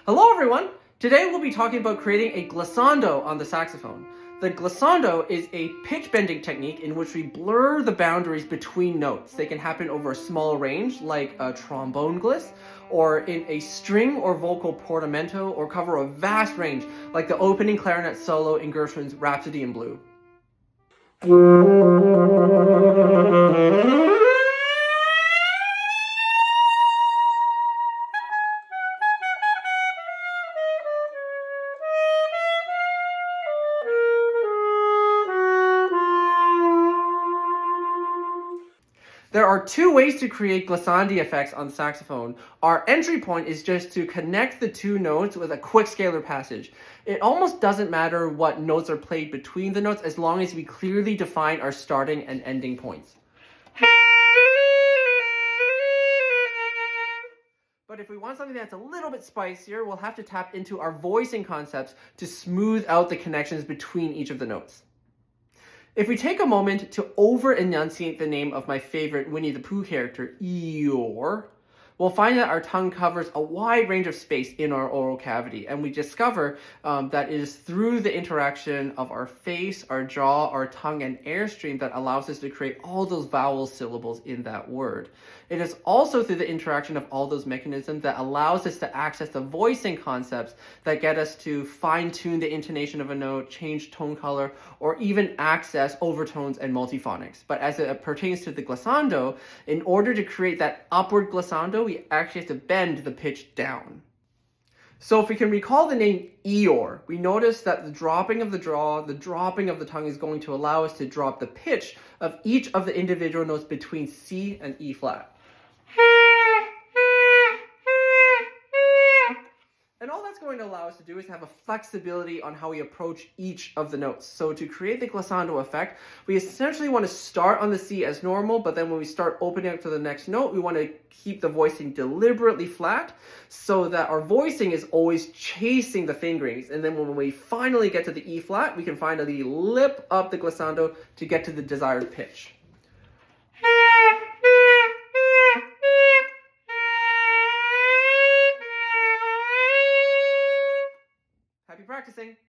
Hello everyone! Today we'll be talking about creating a glissando on the saxophone. The glissando is a pitch bending technique in which we blur the boundaries between notes. They can happen over a small range like a trombone gliss, or in a string or vocal portamento, or cover a vast range like the opening clarinet solo in Gershwin's Rhapsody in Blue. There are two ways to create glissandi effects on the saxophone. Our entry point is just to connect the two notes with a quick scalar passage. It almost doesn't matter what notes are played between the notes as long as we clearly define our starting and ending points. But if we want something that's a little bit spicier, we'll have to tap into our voicing concepts to smooth out the connections between each of the notes. If we take a moment to over-enunciate the name of my favorite Winnie the Pooh character, Eeyore, we'll find that our tongue covers a wide range of space in our oral cavity, and we discover that it is through the interaction of our face, our jaw, our tongue, and airstream that allows us to create all those vowel syllables in that word. It is also through the interaction of all those mechanisms that allows us to access the voicing concepts that get us to fine-tune the intonation of a note, change tone color, or even access overtones and multiphonics. But as it pertains to the glissando, in order to create that upward glissando, we actually have to bend the pitch down. So if we can recall the name Eeyore, we notice that the dropping of the jaw, the dropping of the tongue is going to allow us to drop the pitch of each of the individual notes between C and E flat. And all that's going to allow us to do is have a flexibility on how we approach each of the notes. So to create the glissando effect, we essentially want to start on the C as normal, but then when we start opening up to the next note, we want to keep the voicing deliberately flat so that our voicing is always chasing the fingerings. And then when we finally get to the E flat, we can finally lip up the glissando to get to the desired pitch. Happy practicing!